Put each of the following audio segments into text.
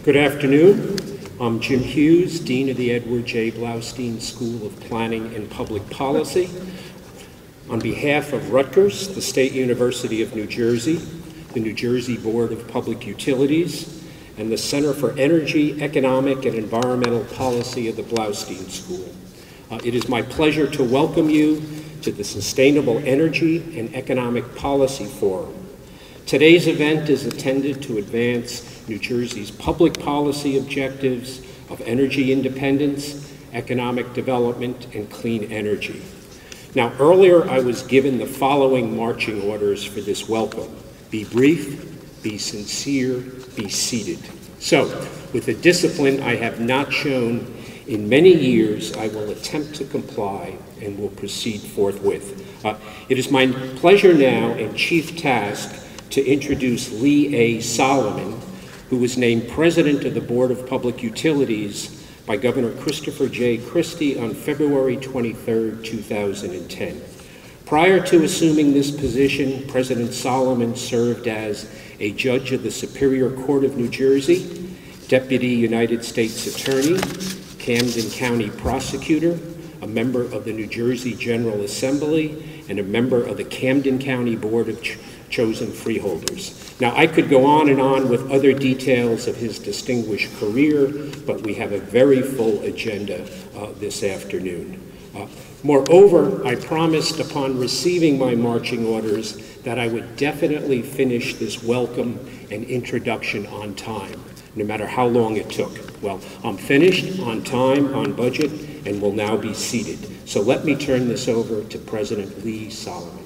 Good afternoon. I'm Jim Hughes, Dean of the Edward J. Bloustein School of Planning and Public Policy. On behalf of Rutgers, the State University of New Jersey, the New Jersey Board of Public Utilities, and the Center for Energy, Economic, and Environmental Policy of the Bloustein School, it is my pleasure to welcome you to the Sustainable Energy and Economic Policy Forum. Today's event is intended to advance New Jersey's public policy objectives of energy independence, economic development, and clean energy. Now, earlier I was given the following marching orders for this welcome. Be brief, be sincere, be seated. So, with the discipline I have not shown in many years, I will attempt to comply and will proceed forthwith. It is my pleasure now and chief task to introduce Lee A. Solomon, who was named President of the Board of Public Utilities by Governor Christopher J. Christie on February 23, 2010. Prior to assuming this position, President Solomon served as a judge of the Superior Court of New Jersey, Deputy United States Attorney, Camden County Prosecutor, a member of the New Jersey General Assembly, and a member of the Camden County Board of Chosen Freeholders. Now, I could go on and on with other details of his distinguished career, but we have a very full agenda this afternoon. Moreover, I promised upon receiving my marching orders that I would definitely finish this welcome and introduction on time, no matter how long it took. Well, I'm finished, on time, on budget, and will now be seated. So let me turn this over to President Lee Solomon.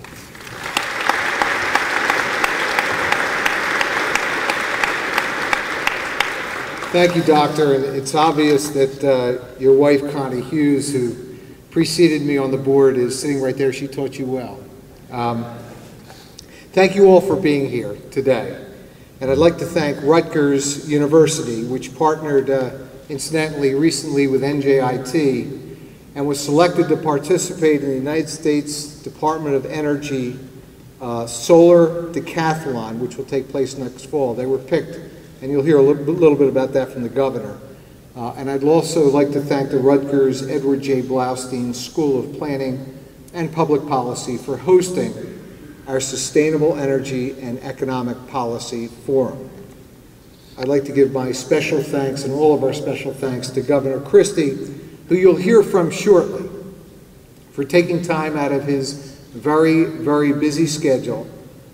Thank you, Doctor. And it's obvious that your wife, Connie Hughes, who preceded me on the board, is sitting right there. She taught you well. Thank you all for being here today. And I'd like to thank Rutgers University, which partnered, incidentally, recently with NJIT and was selected to participate in the United States Department of Energy Solar Decathlon, which will take place next fall. They were picked, and you'll hear a little bit about that from the governor. And I'd also like to thank the Rutgers Edward J. Bloustein School of Planning and Public Policy for hosting our Sustainable Energy and Economic Policy Forum. I'd like to give my special thanks and all of our special thanks to Governor Christie, who you'll hear from shortly, for taking time out of his very, very busy schedule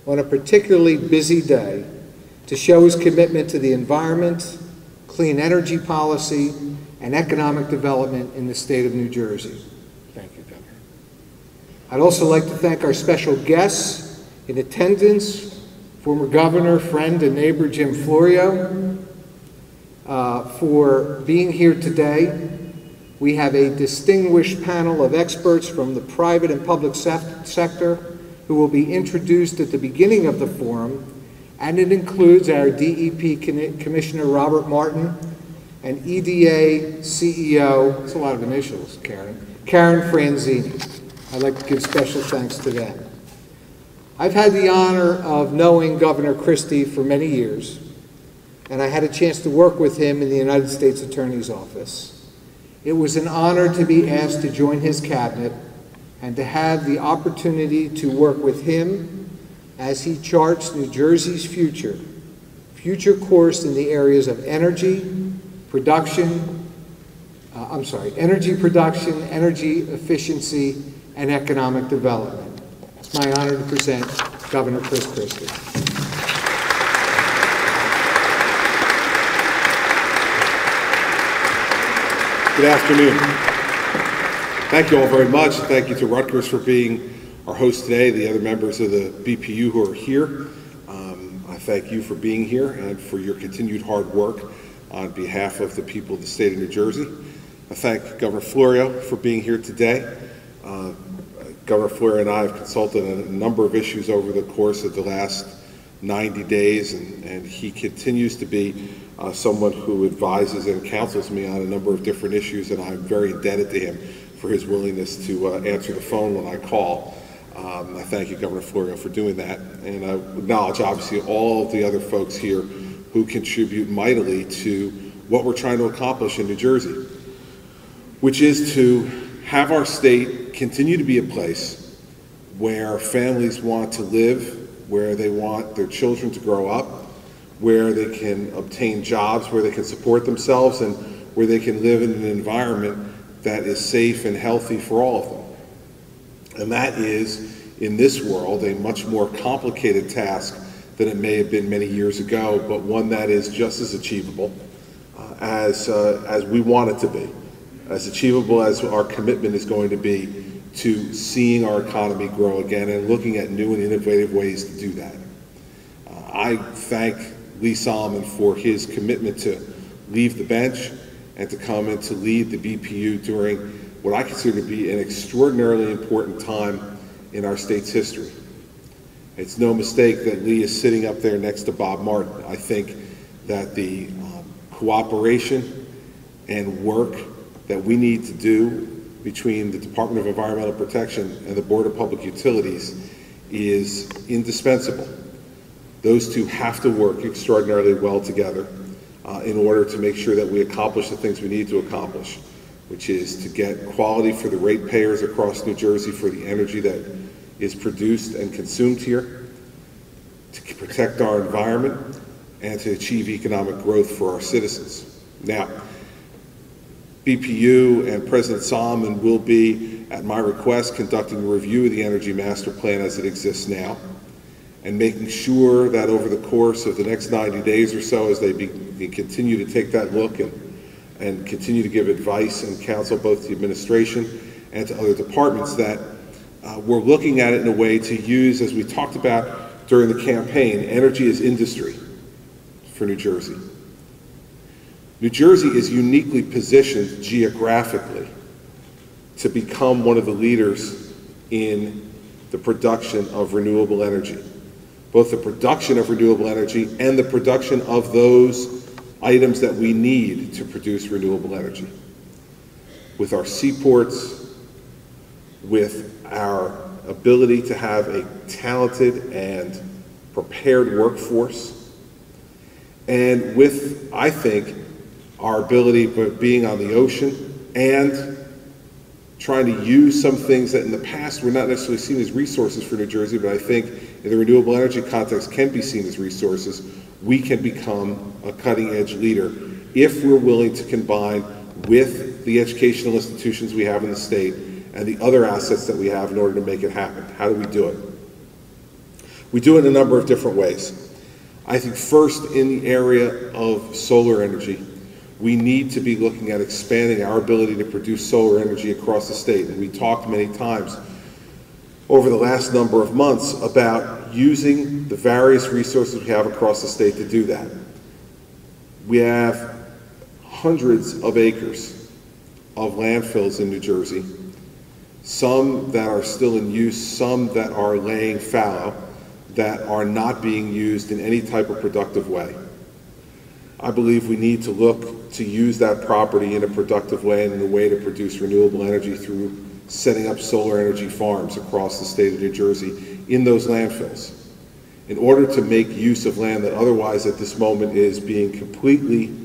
on a particularly busy day to show his commitment to the environment, clean energy policy, and economic development in the state of New Jersey. Thank you, Governor. I'd also like to thank our special guests in attendance, former Governor, friend, and neighbor Jim Florio, for being here today. We have a distinguished panel of experts from the private and public sector who will be introduced at the beginning of the forum, and it includes our DEP Commissioner Robert Martin and EDA CEO, it's a lot of initials, Karen Franzini. I'd like to give special thanks to them. I've had the honor of knowing Governor Christie for many years, and I had a chance to work with him in the United States Attorney's Office. It was an honor to be asked to join his cabinet and to have the opportunity to work with him as he charts New Jersey's future course in the areas of energy production, energy efficiency, and economic development. It's my honor to present Governor Chris Christie. Good afternoon. Thank you all very much. Thank you to Rutgers for being our host today, the other members of the BPU who are here. I thank you for being here and for your continued hard work on behalf of the people of the state of New Jersey. I thank Governor Florio for being here today. Governor Florio and I have consulted on a number of issues over the course of the last 90 days, and he continues to be someone who advises and counsels me on a number of different issues, and I'm very indebted to him for his willingness to answer the phone when I call. I thank you, Governor Florio, for doing that, and I acknowledge, obviously, all of the other folks here who contribute mightily to what we're trying to accomplish in New Jersey, which is to have our state continue to be a place where families want to live, where they want their children to grow up, where they can obtain jobs, where they can support themselves, and where they can live in an environment that is safe and healthy for all of them. And that is, in this world, a much more complicated task than it may have been many years ago, but one that is just as achievable as we want it to be, as achievable as our commitment is going to be to seeing our economy grow again and looking at new and innovative ways to do that. I thank Lee Solomon for his commitment to leave the bench and to come and to lead the BPU during what I consider to be an extraordinarily important time in our state's history. It's no mistake that Lee is sitting up there next to Bob Martin. I think that the cooperation and work that we need to do between the Department of Environmental Protection and the Board of Public Utilities is indispensable. Those two have to work extraordinarily well together in order to make sure that we accomplish the things we need to accomplish, which is to get quality for the ratepayers across New Jersey for the energy that is produced and consumed here, to protect our environment, and to achieve economic growth for our citizens. Now, BPU and President Solomon will be, at my request, conducting a review of the Energy Master Plan as it exists now, and making sure that over the course of the next 90 days or so, as they continue to take that look and continue to give advice and counsel both to the administration and to other departments, that we're looking at it in a way to use, as we talked about during the campaign, energy as industry for New Jersey. New Jersey is uniquely positioned geographically to become one of the leaders in the production of renewable energy, both the production of renewable energy and the production of those items that we need to produce renewable energy. With our seaports, with our ability to have a talented and prepared workforce, and with, I think, our ability of being on the ocean and trying to use some things that in the past were not necessarily seen as resources for New Jersey, but I think in the renewable energy context can be seen as resources, we can become a cutting-edge leader if we're willing to combine with the educational institutions we have in the state and the other assets that we have in order to make it happen. How do we do it? We do it in a number of different ways. I think first, in the area of solar energy, we need to be looking at expanding our ability to produce solar energy across the state. And we talked many times over the last number of months about using the various resources we have across the state to do that. We have hundreds of acres of landfills in New Jersey, some that are still in use, some that are laying fallow, that are not being used in any type of productive way. I believe we need to look to use that property in a productive way and in a way to produce renewable energy through setting up solar energy farms across the state of New Jersey in those landfills in order to make use of land that otherwise at this moment is being completely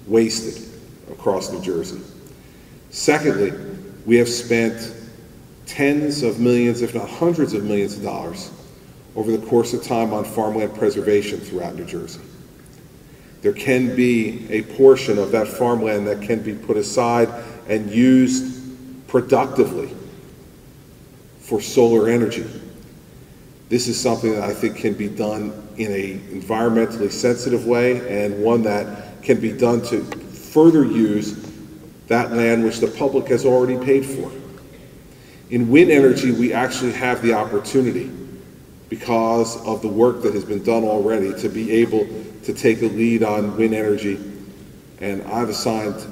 wasted across New Jersey. Secondly, we have spent tens of millions, if not hundreds of millions of dollars over the course of time on farmland preservation throughout New Jersey. There can be a portion of that farmland that can be put aside and used productively for solar energy. This is something that I think can be done in an environmentally sensitive way and one that can be done to further use that land which the public has already paid for. In wind energy, we actually have the opportunity, because of the work that has been done already, to be able to take a lead on wind energy. And I've assigned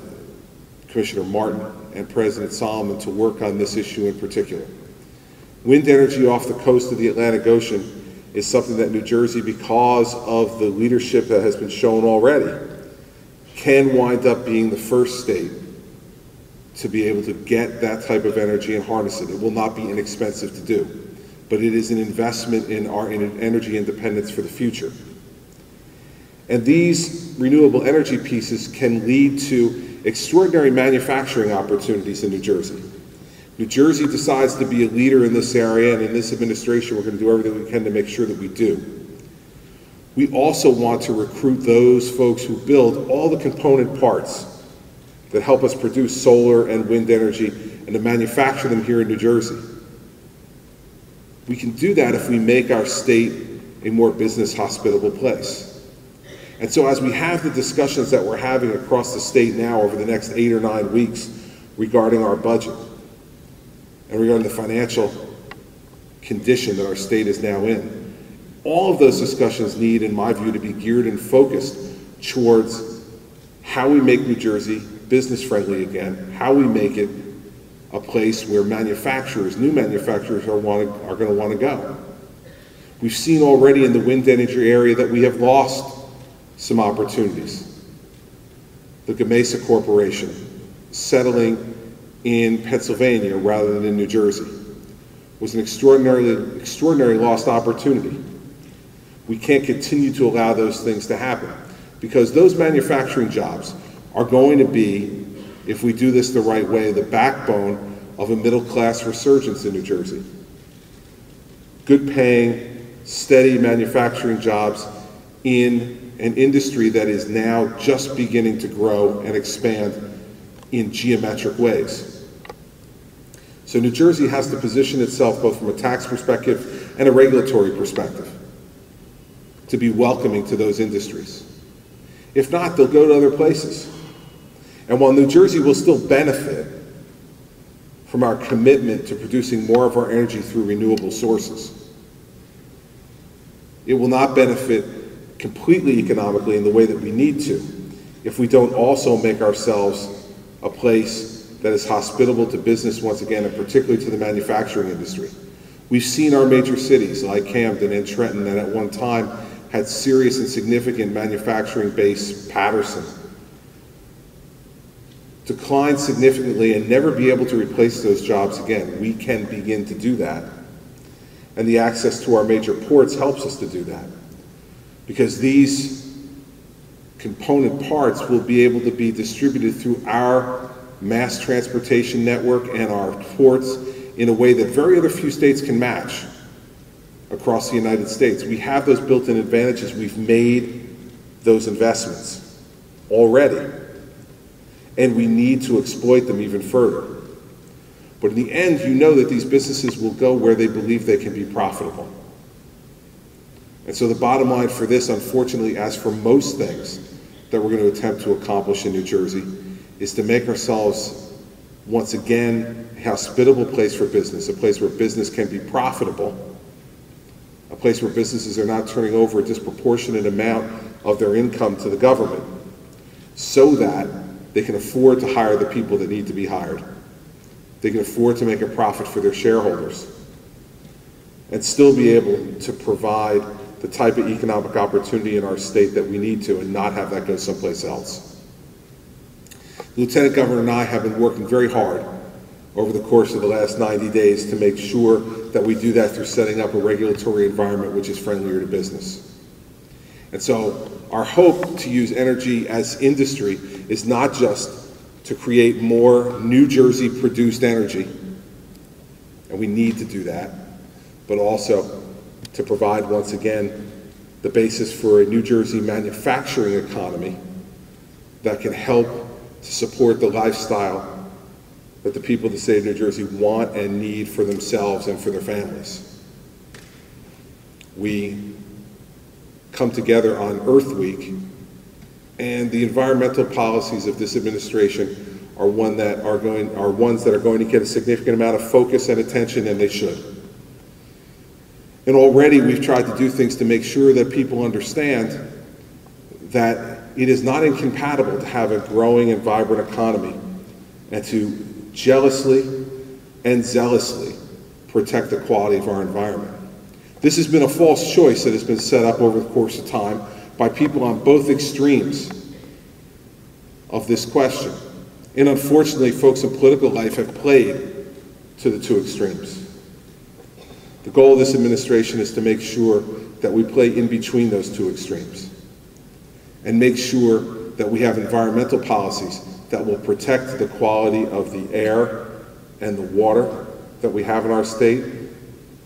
Commissioner Martin and President Solomon to work on this issue in particular. Wind energy off the coast of the Atlantic Ocean is something that New Jersey, because of the leadership that has been shown already, can wind up being the first state to be able to get that type of energy and harness it. It will not be inexpensive to do, but it is an investment in our energy independence for the future. And these renewable energy pieces can lead to extraordinary manufacturing opportunities in New Jersey. New Jersey decides to be a leader in this area, and in this administration, we're going to do everything we can to make sure that we do. We also want to recruit those folks who build all the component parts that help us produce solar and wind energy and to manufacture them here in New Jersey. We can do that if we make our state a more business hospitable place. And so as we have the discussions that we're having across the state now over the next 8 or 9 weeks regarding our budget and regarding the financial condition that our state is now in, all of those discussions need, in my view, to be geared and focused towards how we make New Jersey business friendly again, how we make it a place where manufacturers, new manufacturers are going to want to go. We've seen already in the wind energy area that we have lost some opportunities. The Gamesa Corporation settling in Pennsylvania rather than in New Jersey was an extraordinary lost opportunity. We can't continue to allow those things to happen because those manufacturing jobs are going to be, if we do this the right way, the backbone of a middle-class resurgence in New Jersey. Good paying, steady manufacturing jobs in an industry that is now just beginning to grow and expand in geometric ways. So New Jersey has to position itself both from a tax perspective and a regulatory perspective to be welcoming to those industries. If not, they'll go to other places. And while New Jersey will still benefit from our commitment to producing more of our energy through renewable sources, it will not benefit completely economically in the way that we need to if we don't also make ourselves a place that is hospitable to business once again, and particularly to the manufacturing industry. We've seen our major cities like Camden and Trenton that at one time had serious and significant manufacturing base, Patterson, decline significantly and never be able to replace those jobs again. We can begin to do that. And the access to our major ports helps us to do that, because these component parts will be able to be distributed through our mass transportation network and our ports in a way that very other few states can match across the United States. We have those built-in advantages. We've made those investments already, and we need to exploit them even further. But in the end, you know that these businesses will go where they believe they can be profitable. And so the bottom line for this, unfortunately, as for most things that we're going to attempt to accomplish in New Jersey, is to make ourselves, once again, a hospitable place for business, a place where business can be profitable, a place where businesses are not turning over a disproportionate amount of their income to the government, so that they can afford to hire the people that need to be hired. They can afford to make a profit for their shareholders and still be able to provide the type of economic opportunity in our state that we need to, and not have that go someplace else. The Lieutenant Governor and I have been working very hard over the course of the last 90 days to make sure that we do that through setting up a regulatory environment which is friendlier to business. And so our hope to use energy as industry is not just to create more New Jersey produced energy, and we need to do that, but also to provide, once again, the basis for a New Jersey manufacturing economy that can help to support the lifestyle that the people of the state of New Jersey want and need for themselves and for their families. We come together on Earth Week, and the environmental policies of this administration are ones that are going to get a significant amount of focus and attention, and they should. And already we've tried to do things to make sure that people understand that it is not incompatible to have a growing and vibrant economy and to jealously and zealously protect the quality of our environment. This has been a false choice that has been set up over the course of time by people on both extremes of this question. And unfortunately, folks in political life have played to the two extremes. The goal of this administration is to make sure that we play in between those two extremes. and make sure that we have environmental policies that will protect the quality of the air and the water that we have in our state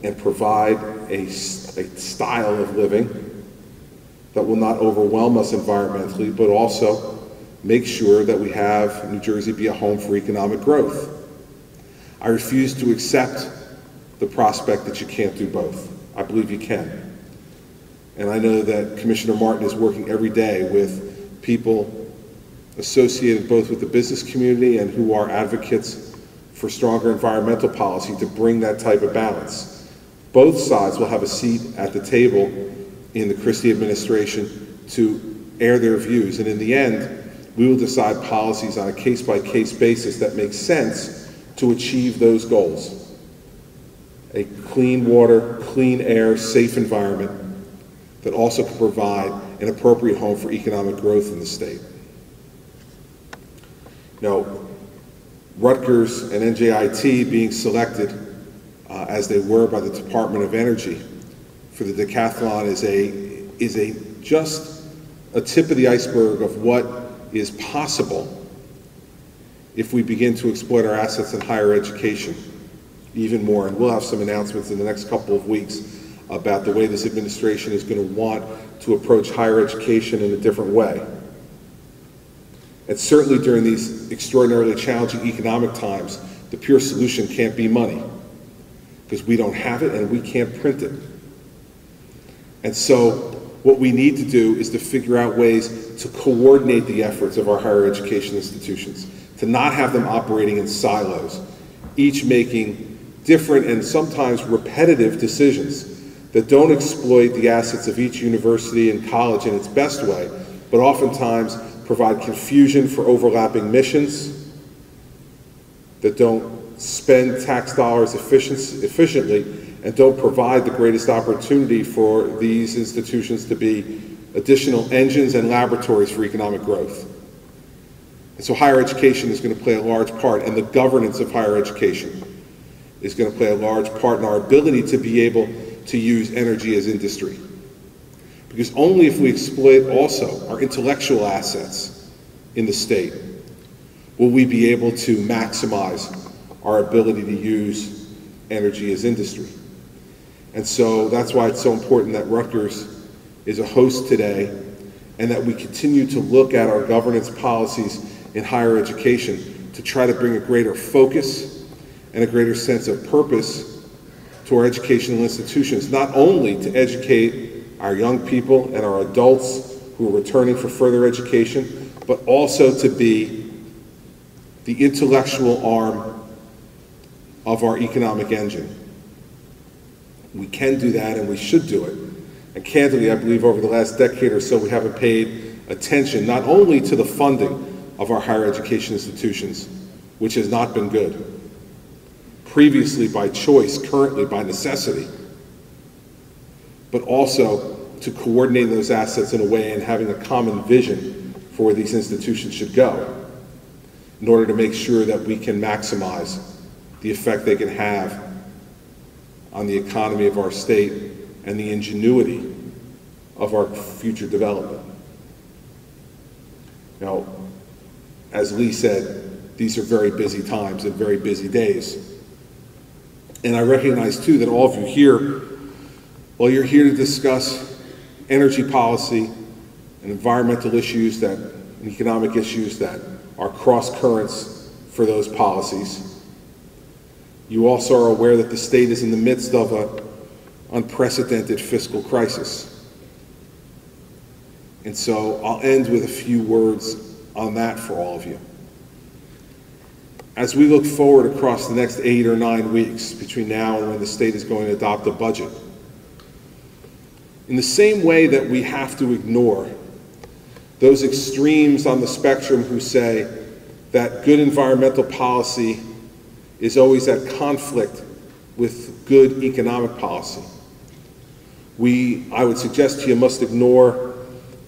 and provide a style of living that will not overwhelm us environmentally, but also make sure that we have New Jersey be a home for economic growth. I refuse to accept the prospect that you can't do both. I believe you can. And I know that Commissioner Martin is working every day with people associated both with the business community and who are advocates for stronger environmental policy to bring that type of balance. Both sides will have a seat at the table in the Christie administration to air their views, and in the end, we will decide policies on a case-by-case basis that make sense to achieve those goals. A clean water, clean air, safe environment that also can provide an appropriate home for economic growth in the state. Now, Rutgers and NJIT being selected as they were by the Department of Energy for the decathlon is just a tip of the iceberg of what is possible if we begin to exploit our assets in higher education even more. And we'll have some announcements in the next couple of weeks about the way this administration is going to want to approach higher education in a different way. And certainly during these extraordinarily challenging economic times, the pure solution can't be money, because we don't have it and we can't print it. And so what we need to do is to figure out ways to coordinate the efforts of our higher education institutions, to not have them operating in silos, each making different and sometimes repetitive decisions that don't exploit the assets of each university and college in its best way, but oftentimes provide confusion for overlapping missions, that don't spend tax dollars efficiently, and don't provide the greatest opportunity for these institutions to be additional engines and laboratories for economic growth. And so higher education is going to play a large part, and the governance of higher education is going to play a large part in our ability to be able to use energy as industry. Because only if we exploit also our intellectual assets in the state will we be able to maximize our ability to use energy as industry. And so that's why it's so important that Rutgers is a host today, and that we continue to look at our governance policies in higher education to try to bring a greater focus and a greater sense of purpose to our educational institutions, not only to educate our young people and our adults who are returning for further education, but also to be the intellectual arm of our economic engine. We can do that, and we should do it. And candidly, I believe over the last decade or so, we haven't paid attention not only to the funding of our higher education institutions, which has not been good, previously by choice, currently by necessity, but also to coordinate those assets in a way and having a common vision for where these institutions should go in order to make sure that we can maximize the effect they can have on the economy of our state and the ingenuity of our future development. Now, as Lee said, these are very busy times and very busy days. And I recognize too that all of you here, well, you're here to discuss energy policy and environmental issues and economic issues that are cross currents for those policies. You also are aware that the state is in the midst of an unprecedented fiscal crisis. And so I'll end with a few words on that for all of you. As we look forward across the next 8 or 9 weeks between now and when the state is going to adopt a budget, in the same way that we have to ignore those extremes on the spectrum who say that good environmental policy is always at conflict with good economic policy, I would suggest to you must ignore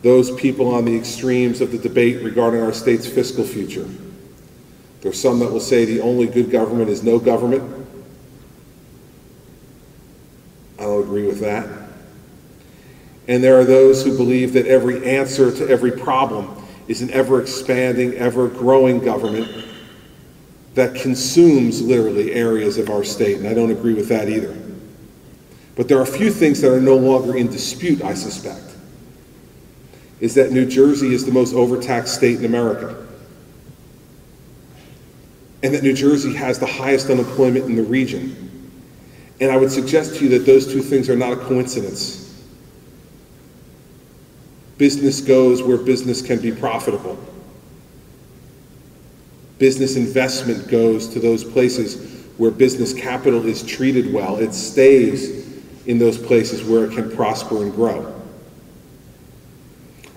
those people on the extremes of the debate regarding our state's fiscal future. There are some that will say the only good government is no government. I don't agree with that. And there are those who believe that every answer to every problem is an ever-expanding, ever-growing government that consumes literally areas of our state, and I don't agree with that either. But there are a few things that are no longer in dispute, I suspect, is that New Jersey is the most overtaxed state in America, and that New Jersey has the highest unemployment in the region. And I would suggest to you that those two things are not a coincidence. Business goes where business can be profitable. Business investment goes to those places where business capital is treated well. It stays in those places where it can prosper and grow.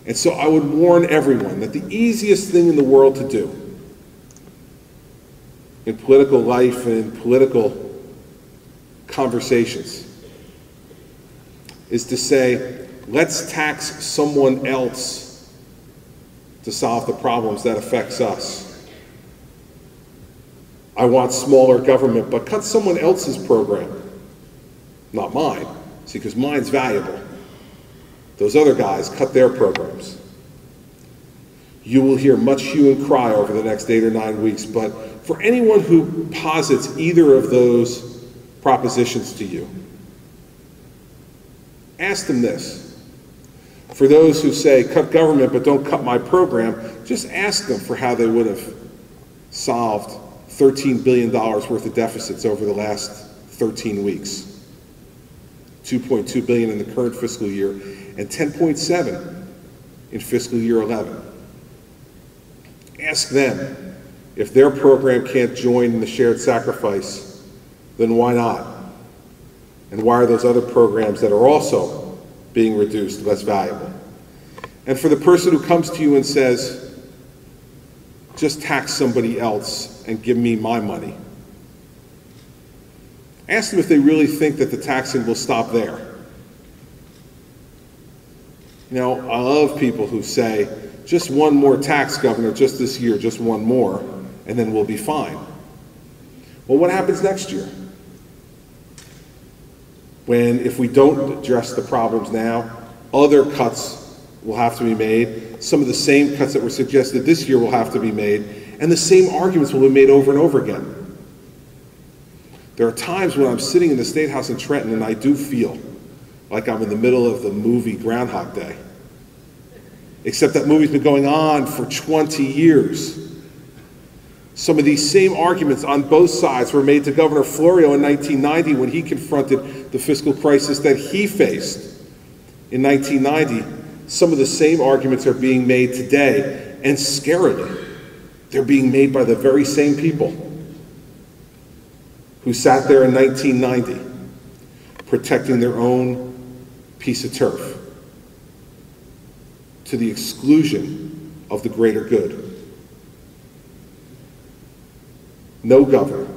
And so I would warn everyone that the easiest thing in the world to do in political life and in political conversations is to say, let's tax someone else to solve the problems that affects us. I want smaller government, but cut someone else's program, not mine. See, because mine's valuable. Those other guys cut their programs. You will hear much hue and cry over the next 8 or 9 weeks, but for anyone who posits either of those propositions to you, ask them this. For those who say, cut government but don't cut my program, just ask them for how they would have solved $13 billion worth of deficits over the last 13 weeks. $2.2 billion in the current fiscal year and $10.7 in fiscal year 11. Ask them if their program can't join in the shared sacrifice, then why not? And why are those other programs that are also being reduced less valuable? And for the person who comes to you and says, just tax somebody else and give me my money, ask them if they really think that the taxing will stop there. You know, I love people who say, just one more tax, Governor, just this year, just one more, and then we'll be fine. Well, what happens next year? When, if we don't address the problems now, other cuts will have to be made. Some of the same cuts that were suggested this year will have to be made, and the same arguments will be made over and over again. There are times when I'm sitting in the State House in Trenton and I do feel like I'm in the middle of the movie Groundhog Day. Except that movie's been going on for 20 years. Some of these same arguments on both sides were made to Governor Florio in 1990 when he confronted the fiscal crisis that he faced in 1990. Some of the same arguments are being made today, and scarily, they're being made by the very same people who sat there in 1990 protecting their own piece of turf to the exclusion of the greater good. No governor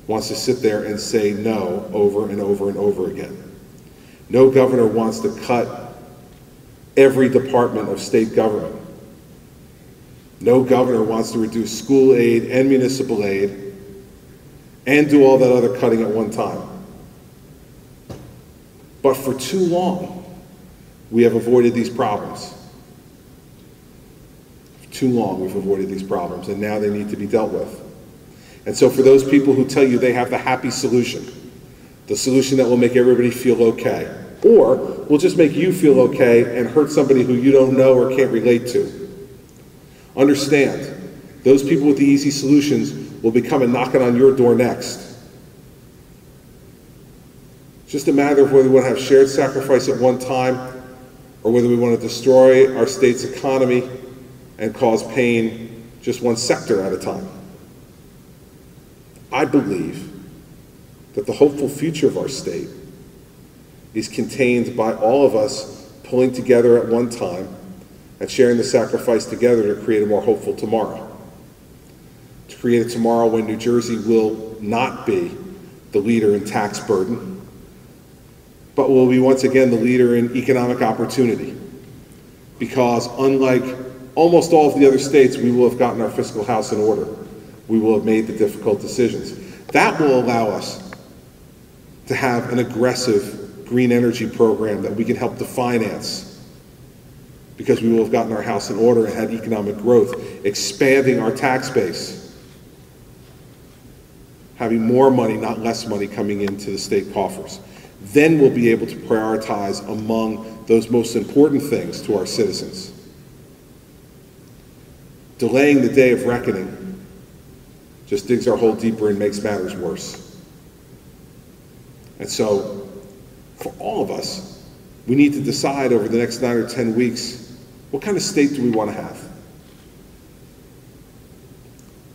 wants to sit there and say no over and over and over again. No governor wants to cut every department of state government. No governor wants to reduce school aid and municipal aid and do all that other cutting at one time. But for too long, we have avoided these problems. For too long, we've avoided these problems, and now they need to be dealt with. And so for those people who tell you they have the happy solution, the solution that will make everybody feel okay, or will just make you feel okay and hurt somebody who you don't know or can't relate to, understand, those people with the easy solutions will be coming knocking on your door next. It's just a matter of whether we want to have shared sacrifice at one time or whether we want to destroy our state's economy and cause pain just one sector at a time. I believe that the hopeful future of our state is contained by all of us pulling together at one time and sharing the sacrifice together to create a more hopeful tomorrow. To create a tomorrow when New Jersey will not be the leader in tax burden, but will be once again the leader in economic opportunity. Because unlike almost all of the other states, we will have gotten our fiscal house in order. We will have made the difficult decisions. That will allow us to have an aggressive green energy program that we can help to finance because we will have gotten our house in order and had economic growth, expanding our tax base, having more money, not less money, coming into the state coffers. Then we'll be able to prioritize among those most important things to our citizens. Delaying the day of reckoning just digs our hole deeper and makes matters worse. And so, for all of us, we need to decide over the next 9 or 10 weeks, what kind of state do we want to have?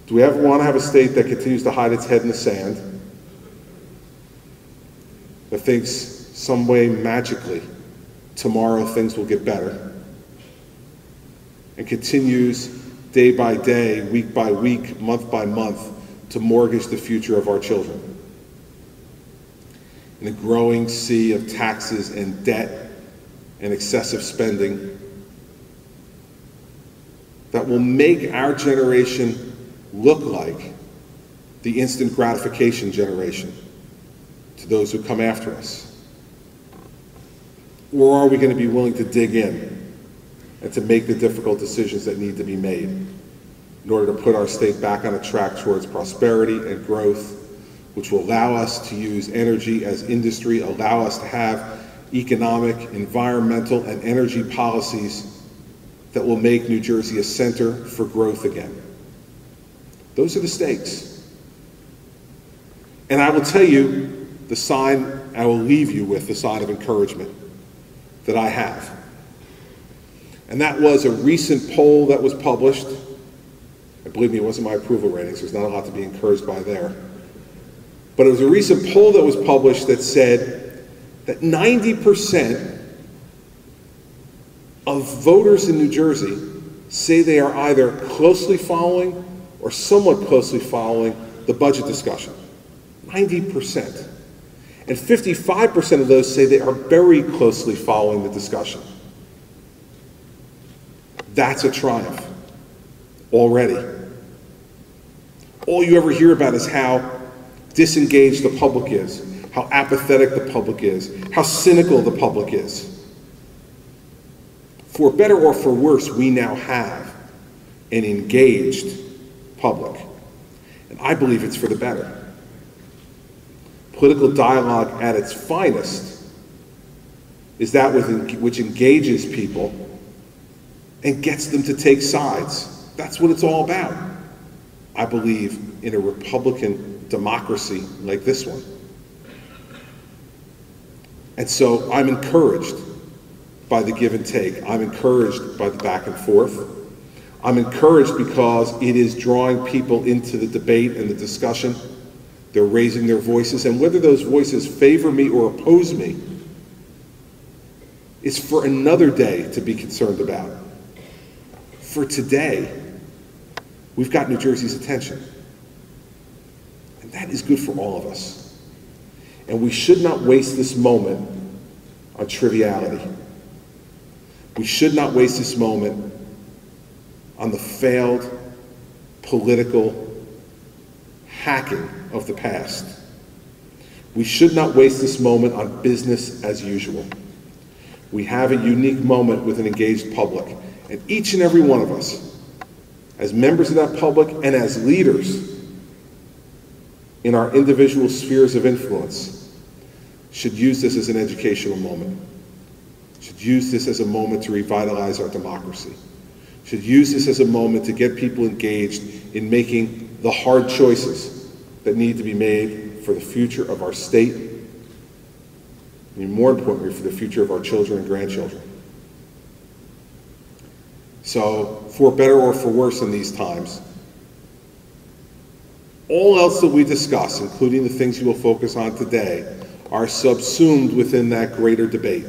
Do we ever want to have a state that continues to hide its head in the sand, that thinks some way magically tomorrow things will get better, and continues day by day, week by week, month by month to mortgage the future of our children in a growing sea of taxes and debt and excessive spending that will make our generation look like the instant gratification generation to those who come after us? Or are we going to be willing to dig in and to make the difficult decisions that need to be made in order to put our state back on a track towards prosperity and growth, which will allow us to use energy as industry, allow us to have economic, environmental, and energy policies that will make New Jersey a center for growth again? Those are the stakes. And I will tell you the sign, I will leave you with the sign of encouragement that I have. And that was a recent poll that was published. And believe me, it wasn't my approval ratings. There's not a lot to be encouraged by there. But it was a recent poll that was published that said that 90% of voters in New Jersey say they are either closely following or somewhat closely following the budget discussion. 90%. And 55% of those say they are very closely following the discussion. That's a triumph already. All you ever hear about is how disengaged the public is, how apathetic the public is, how cynical the public is. For better or for worse, we now have an engaged public. And I believe it's for the better. Political dialogue at its finest is that which engages people and gets them to take sides. That's what it's all about. I believe in a Republican democracy like this one. And so I'm encouraged by the give and take. I'm encouraged by the back and forth. I'm encouraged because it is drawing people into the debate and the discussion. They're raising their voices, and whether those voices favor me or oppose me is for another day to be concerned about. For today, we've got New Jersey's attention. And that is good for all of us. And we should not waste this moment on triviality. We should not waste this moment on the failed political hacking of the past. We should not waste this moment on business as usual. We have a unique moment with an engaged public, and each and every one of us, as members of that public and as leaders in our individual spheres of influence, should use this as an educational moment, should use this as a moment to revitalize our democracy, should use this as a moment to get people engaged in making the hard choices that need to be made for the future of our state, and more importantly, for the future of our children and grandchildren. So, for better or for worse in these times, all else that we discuss, including the things you will focus on today, are subsumed within that greater debate.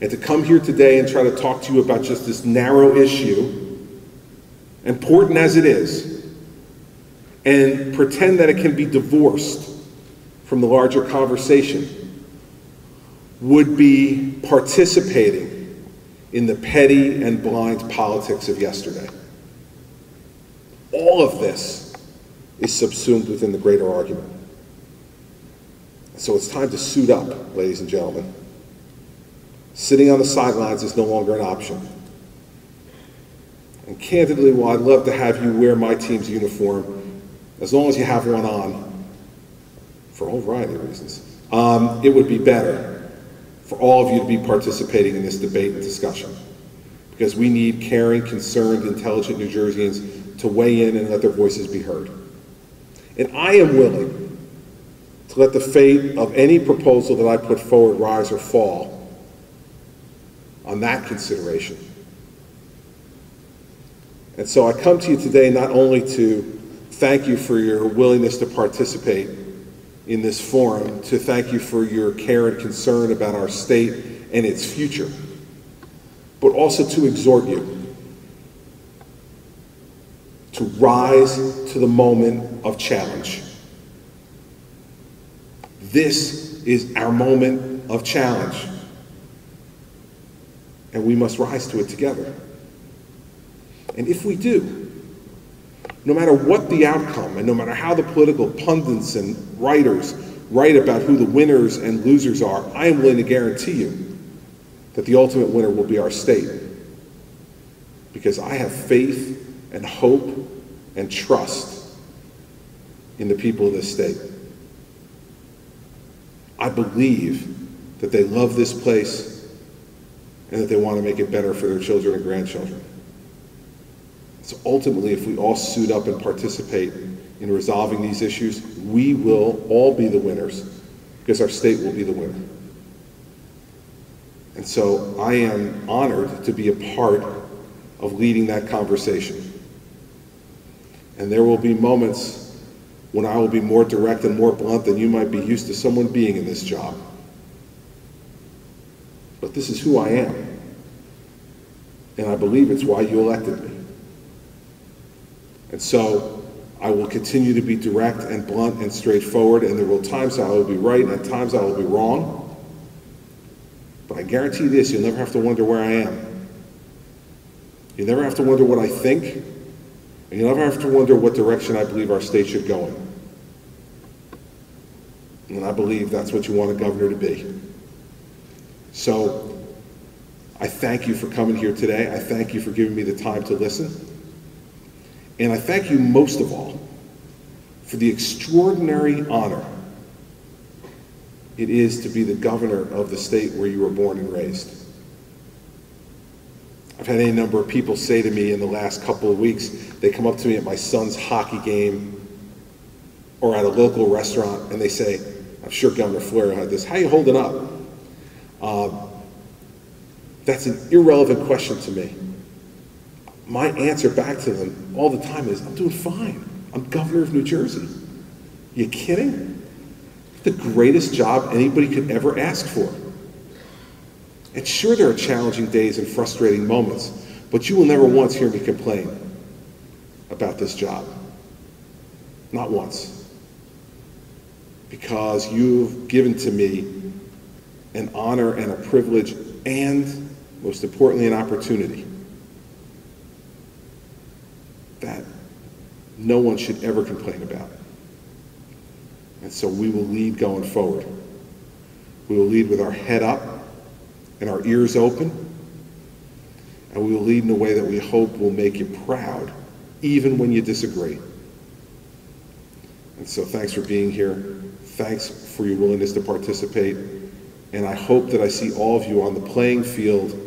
And to come here today and try to talk to you about just this narrow issue, important as it is, and pretend that it can be divorced from the larger conversation, would be participating in the petty and blind politics of yesterday. All of this is subsumed within the greater argument. So it's time to suit up, ladies and gentlemen. Sitting on the sidelines is no longer an option. And candidly, while I'd love to have you wear my team's uniform, as long as you have one on, for a whole variety of reasons, it would be better for all of you to be participating in this debate and discussion, because we need caring, concerned, intelligent New Jerseyans to weigh in and let their voices be heard. And I am willing to let the fate of any proposal that I put forward rise or fall on that consideration. And so I come to you today not only to thank you for your willingness to participate in this forum, to thank you for your care and concern about our state and its future, but also to exhort you to rise to the moment of challenge. This is our moment of challenge, and we must rise to it together. And if we do, no matter what the outcome, and no matter how the political pundits and writers write about who the winners and losers are, I am willing to guarantee you that the ultimate winner will be our state. Because I have faith and hope and trust in the people of this state. I believe that they love this place and that they want to make it better for their children and grandchildren. So ultimately, if we all suit up and participate in resolving these issues, we will all be the winners, because our state will be the winner. And so I am honored to be a part of leading that conversation. And there will be moments when I will be more direct and more blunt than you might be used to someone being in this job. But this is who I am. And I believe it's why you elected me. And so I will continue to be direct and blunt and straightforward, and there will times I will be right and at times I will be wrong. But I guarantee this, you'll never have to wonder where I am. You'll never have to wonder what I think, and you'll never have to wonder what direction I believe our state should go in. And I believe that's what you want a governor to be. So I thank you for coming here today. I thank you for giving me the time to listen. And I thank you most of all for the extraordinary honor it is to be the governor of the state where you were born and raised. I've had any number of people say to me in the last couple of weeks, they come up to me at my son's hockey game or at a local restaurant and they say, I'm sure Governor Florio had this, how are you holding up? That's an irrelevant question to me. My answer back to them all the time is, I'm doing fine. I'm governor of New Jersey. You kidding? The greatest job anybody could ever ask for. And sure, there are challenging days and frustrating moments, but you will never once hear me complain about this job. Not once. Because you've given to me an honor and a privilege and, most importantly, an opportunity that no one should ever complain about. And so we will lead going forward. We will lead with our head up and our ears open, and we will lead in a way that we hope will make you proud, even when you disagree. And so thanks for being here. Thanks for your willingness to participate. And I hope that I see all of you on the playing field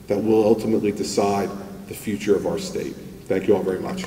that will ultimately decide the future of our state. Thank you all very much.